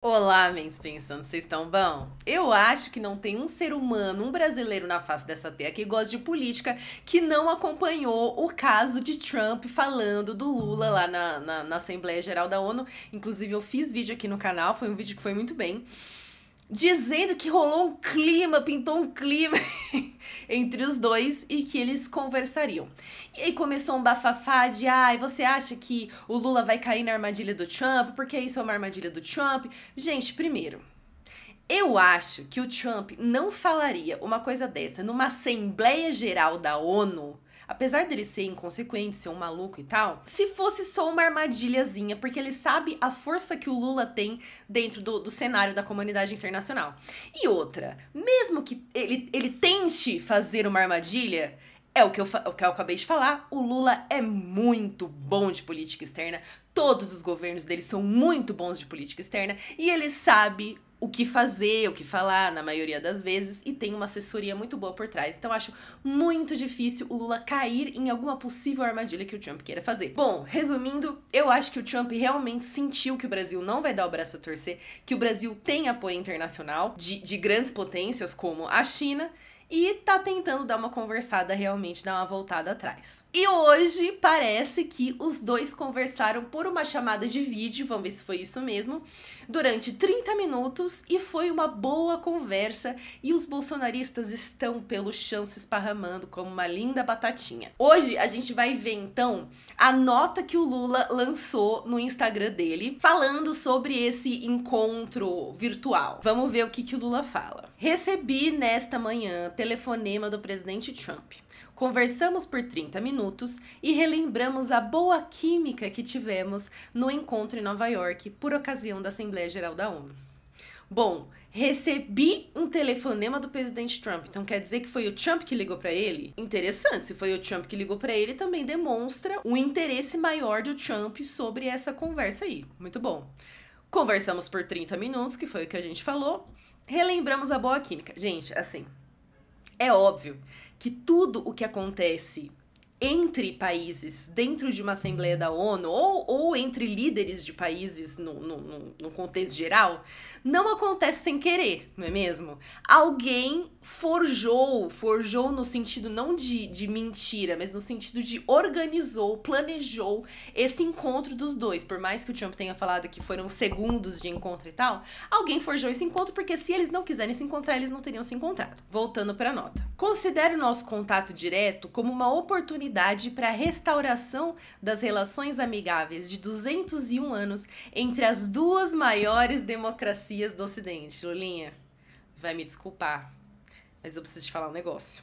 Olá, mens pensando, vocês estão bom? Eu acho que não tem um ser humano, um brasileiro na face dessa terra que gosta de política que não acompanhou o caso de Trump falando do Lula lá na Assembleia Geral da ONU. Inclusive, eu fiz vídeo aqui no canal, foi um vídeo que foi muito bem, dizendo que rolou um clima, pintou um clima entre os dois e que eles conversariam. E aí começou um bafafá de, você acha que o Lula vai cair na armadilha do Trump? Porque isso é uma armadilha do Trump? Gente, primeiro, eu acho que o Trump não falaria uma coisa dessa numa Assembleia Geral da ONU, apesar dele ser inconsequente, ser um maluco e tal, se fosse só uma armadilhazinha, porque ele sabe a força que o Lula tem dentro do cenário da comunidade internacional. E outra, mesmo que ele tente fazer uma armadilha, é o que eu acabei de falar, o Lula é muito bom de política externa, todos os governos dele são muito bons de política externa, e ele sabe o que fazer, o que falar, na maioria das vezes, e tem uma assessoria muito boa por trás. Então, acho muito difícil o Lula cair em alguma possível armadilha que o Trump queira fazer. Bom, resumindo, eu acho que o Trump realmente sentiu que o Brasil não vai dar o braço a torcer, que o Brasil tem apoio internacional de grandes potências como a China, e tá tentando dar uma conversada, realmente dar uma voltada atrás. E hoje parece que os dois conversaram por uma chamada de vídeo, vamos ver se foi isso mesmo, durante 30 minutos, e foi uma boa conversa, e os bolsonaristas estão pelo chão se esparramando como uma linda batatinha. Hoje a gente vai ver então a nota que o Lula lançou no Instagram dele, falando sobre esse encontro virtual. Vamos ver o que o Lula fala. Recebi nesta manhã telefonema do presidente Trump. Conversamos por 30 minutos e relembramos a boa química que tivemos no encontro em Nova York por ocasião da Assembleia Geral da ONU. Bom, recebi um telefonema do presidente Trump, então quer dizer que foi o Trump que ligou pra ele? Interessante, se foi o Trump que ligou pra ele, também demonstra um interesse maior do Trump sobre essa conversa aí. Muito bom. Conversamos por 30 minutos, que foi o que a gente falou. Relembramos a boa química. Gente, assim, é óbvio que tudo o que acontece entre países dentro de uma Assembleia da ONU ou entre líderes de países no contexto geral, não acontece sem querer, não é mesmo? Alguém forjou no sentido não de mentira, mas no sentido de organizou, planejou esse encontro dos dois. Por mais que o Trump tenha falado que foram segundos de encontro e tal, alguém forjou esse encontro porque se eles não quiserem se encontrar, eles não teriam se encontrado. Voltando para a nota. Considero o nosso contato direto como uma oportunidade para a restauração das relações amigáveis de 201 anos entre as duas maiores democracias do Ocidente. Lulinha, vai me desculpar, mas eu preciso te falar um negócio.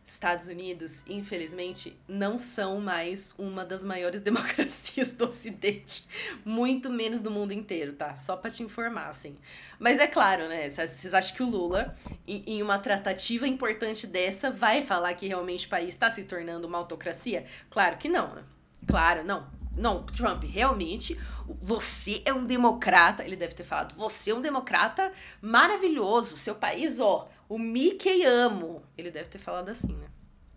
Estados Unidos, infelizmente, não são mais uma das maiores democracias do Ocidente, muito menos do mundo inteiro, tá? Só pra te informar, assim. Mas é claro, né? Vocês acham que o Lula, em uma tratativa importante dessa, vai falar que realmente o país tá se tornando uma autocracia? Claro que não, né? Claro, não. Não, Trump, realmente, você é um democrata, ele deve ter falado, você é um democrata maravilhoso, seu país, ó, o Mickey amo. Ele deve ter falado assim, né?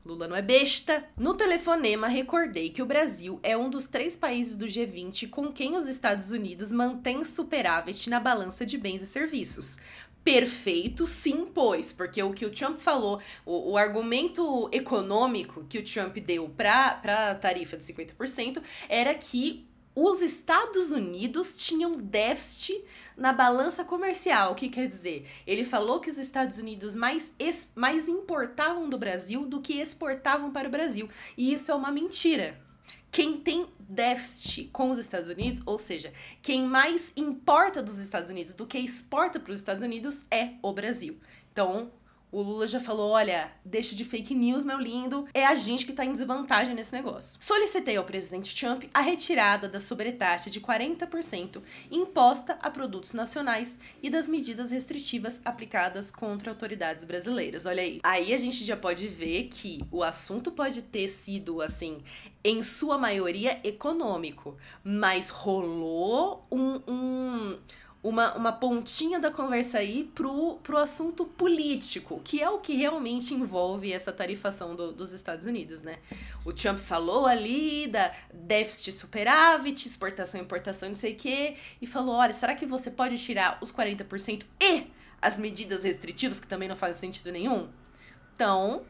Lula não é besta. No telefonema, recordei que o Brasil é um dos 3 países do G20 com quem os Estados Unidos mantêm superávit na balança de bens e serviços. Perfeito, sim, pois, porque o que o Trump falou, o argumento econômico que o Trump deu para a tarifa de 50% era que os Estados Unidos tinham déficit na balança comercial. O que quer dizer? Ele falou que os Estados Unidos mais importavam do Brasil do que exportavam para o Brasil. E isso é uma mentira. Quem tem déficit com os Estados Unidos, ou seja, quem mais importa dos Estados Unidos do que exporta para os Estados Unidos é o Brasil. Então, o Lula já falou, olha, deixa de fake news, meu lindo, é a gente que tá em desvantagem nesse negócio. Solicitei ao presidente Trump a retirada da sobretaxa de 40% imposta a produtos nacionais e das medidas restritivas aplicadas contra autoridades brasileiras. Olha aí. Aí a gente já pode ver que o assunto pode ter sido, assim, em sua maioria econômico, mas rolou uma pontinha da conversa aí pro assunto político, que é o que realmente envolve essa tarifação dos Estados Unidos, né? O Trump falou ali da déficit superávit, exportação, importação, não sei o quê, e falou, olha, será que você pode tirar os 40% e as medidas restritivas, que também não fazem sentido nenhum? Então,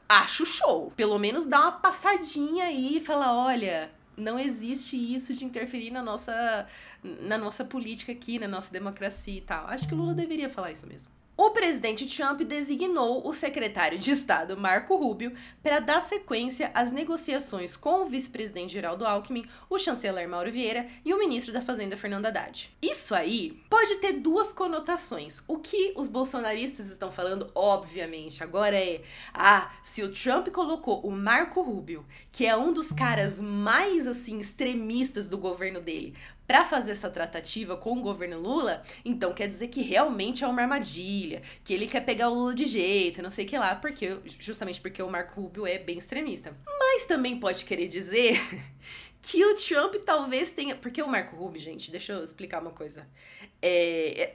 acho show. Pelo menos dá uma passadinha aí e fala, olha, não existe isso de interferir na nossa política aqui, na nossa democracia e tal. Acho que o Lula deveria falar isso mesmo. O presidente Trump designou o secretário de Estado, Marco Rubio, para dar sequência às negociações com o vice-presidente Geraldo Alckmin, o chanceler Mauro Vieira e o ministro da Fazenda, Fernando Haddad. Isso aí pode ter duas conotações. O que os bolsonaristas estão falando, obviamente, agora é se o Trump colocou o Marco Rubio, que é um dos caras mais, assim, extremistas do governo dele, para fazer essa tratativa com o governo Lula, então quer dizer que realmente é uma armadilha, que ele quer pegar o Lula de jeito, não sei o que lá, justamente porque o Marco Rubio é bem extremista. Mas também pode querer dizer que o Trump talvez tenha... Porque o Marco Rubio, gente, deixa eu explicar uma coisa.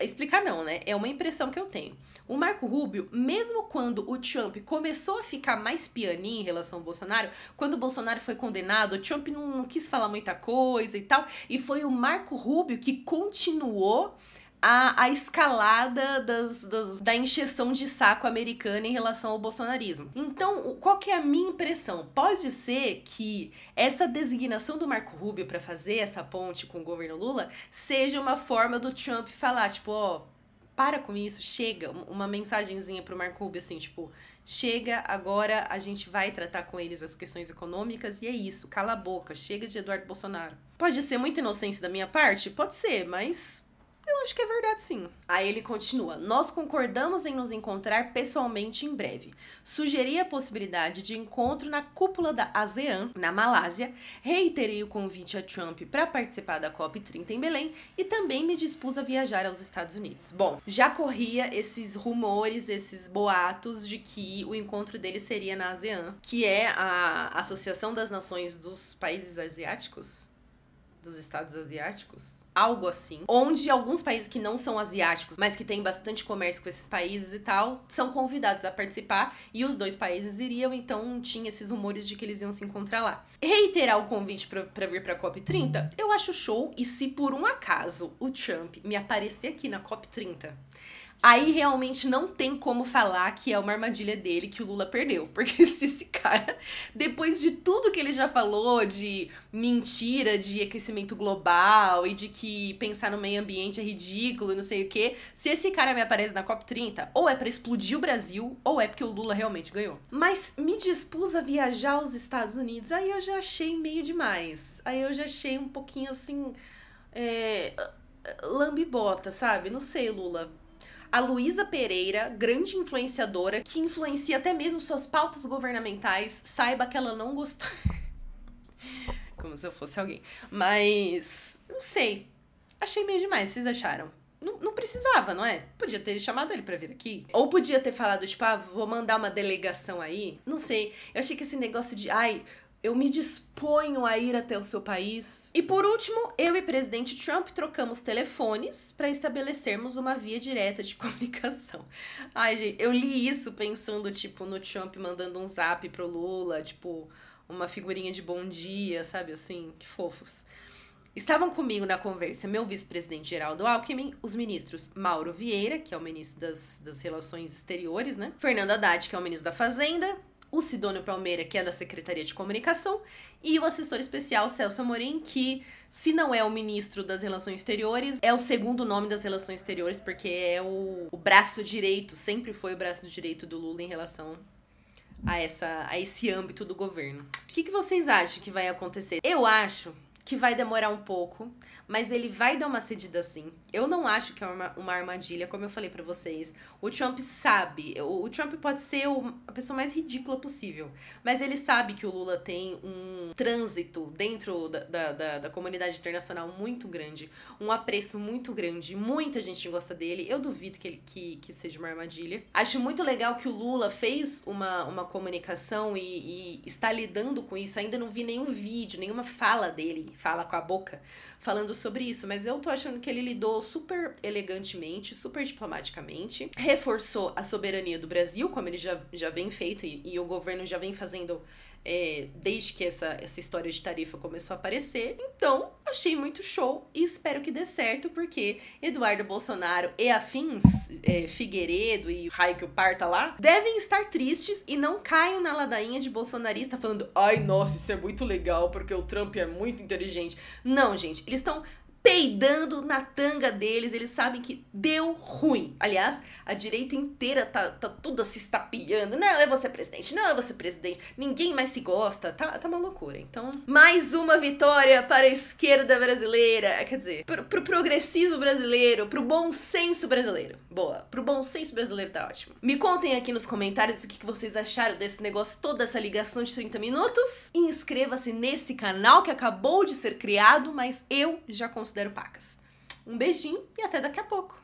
Explicar não, né? É uma impressão que eu tenho. O Marco Rubio, mesmo quando o Trump começou a ficar mais pianinho em relação ao Bolsonaro, quando o Bolsonaro foi condenado, o Trump não quis falar muita coisa e tal, e foi o Marco Rubio que continuou a escalada da encheção de saco americana em relação ao bolsonarismo. Então, qual que é a minha impressão? Pode ser que essa designação do Marco Rubio para fazer essa ponte com o governo Lula seja uma forma do Trump falar, tipo, ó, para com isso, chega, uma mensagenzinha pro Marco Rubio, assim, tipo, chega, agora a gente vai tratar com eles as questões econômicas e é isso, cala a boca, chega de Eduardo Bolsonaro. Pode ser muita inocência da minha parte? Pode ser, mas... eu acho que é verdade, sim. Aí ele continua. Nós concordamos em nos encontrar pessoalmente em breve. Sugeri a possibilidade de encontro na cúpula da ASEAN, na Malásia. Reiterei o convite a Trump para participar da COP30 em Belém e também me dispus a viajar aos Estados Unidos. Bom, já corria esses rumores, esses boatos de que o encontro dele seria na ASEAN, que é a Associação das Nações dos Países Asiáticos, dos Estados Asiáticos, algo assim, onde alguns países que não são asiáticos, mas que têm bastante comércio com esses países e tal, são convidados a participar e os dois países iriam, então tinha esses rumores de que eles iam se encontrar lá. Reiterar o convite pra vir pra COP30, eu acho show, e se por um acaso o Trump me aparecer aqui na COP30, aí realmente não tem como falar que é uma armadilha dele que o Lula perdeu. Porque se esse cara, depois de tudo que ele já falou, de mentira, de aquecimento global e de que pensar no meio ambiente é ridículo e não sei o quê, se esse cara me aparece na COP30, ou é pra explodir o Brasil, ou é porque o Lula realmente ganhou. Mas me dispus a viajar aos Estados Unidos, aí eu já achei meio demais. Aí eu já achei um pouquinho assim, lambibota, sabe? Não sei, Lula. A Luísa Pereira, grande influenciadora, que influencia até mesmo suas pautas governamentais, saiba que ela não gostou. Como se eu fosse alguém. Mas, não sei. Achei meio demais, vocês acharam? Não precisava, não é? Podia ter chamado ele pra vir aqui. Ou podia ter falado, tipo, vou mandar uma delegação aí. Não sei. Eu achei que esse negócio de, eu me disponho a ir até o seu país. E por último, eu e o presidente Trump trocamos telefones para estabelecermos uma via direta de comunicação. Ai, gente, eu li isso pensando, tipo, no Trump mandando um zap pro Lula, tipo, uma figurinha de bom dia, sabe assim? Que fofos. Estavam comigo na conversa meu vice-presidente Geraldo Alckmin, os ministros Mauro Vieira, que é o ministro das Relações Exteriores, né? Fernando Haddad, que é o ministro da Fazenda, o Sidônio Palmeira, que é da Secretaria de Comunicação, e o assessor especial Celso Amorim, que, se não é o ministro das Relações Exteriores, é o segundo nome das Relações Exteriores, porque é o braço direito, sempre foi o braço direito do Lula em relação a esse âmbito do governo. O que vocês acham que vai acontecer? Eu acho que vai demorar um pouco, mas ele vai dar uma cedida sim. Eu não acho que é uma armadilha, como eu falei pra vocês. O Trump sabe, o Trump pode ser a pessoa mais ridícula possível, mas ele sabe que o Lula tem um trânsito dentro da comunidade internacional muito grande, um apreço muito grande, muita gente gosta dele. Eu duvido que seja uma armadilha. Acho muito legal que o Lula fez uma comunicação e está lidando com isso. Ainda não vi nenhum vídeo, nenhuma fala dele fala com a boca falando sobre isso, mas eu tô achando que ele lidou super elegantemente, super diplomaticamente, reforçou a soberania do Brasil, como ele já vem feito e o governo já vem fazendo desde que essa história de tarifa começou a aparecer. Então, achei muito show e espero que dê certo, porque Eduardo Bolsonaro e afins, Figueiredo e o raio que o parta lá, devem estar tristes e não caiam na ladainha de bolsonarista falando: ai, nossa, isso é muito legal porque o Trump é muito inteligente. Não, gente, eles estão peidando na tanga deles, eles sabem que deu ruim. Aliás, a direita inteira tá toda se estapeando. Não, eu vou ser presidente, não, eu vou ser presidente. Ninguém mais se gosta, tá uma loucura. Então, mais uma vitória para a esquerda brasileira, quer dizer, pro progressismo brasileiro, pro bom senso brasileiro. Boa, pro bom senso brasileiro tá ótimo. Me contem aqui nos comentários o que vocês acharam desse negócio, toda essa ligação de 30 minutos. E inscreva-se nesse canal que acabou de ser criado, mas eu já considero pacas. Um beijinho e até daqui a pouco.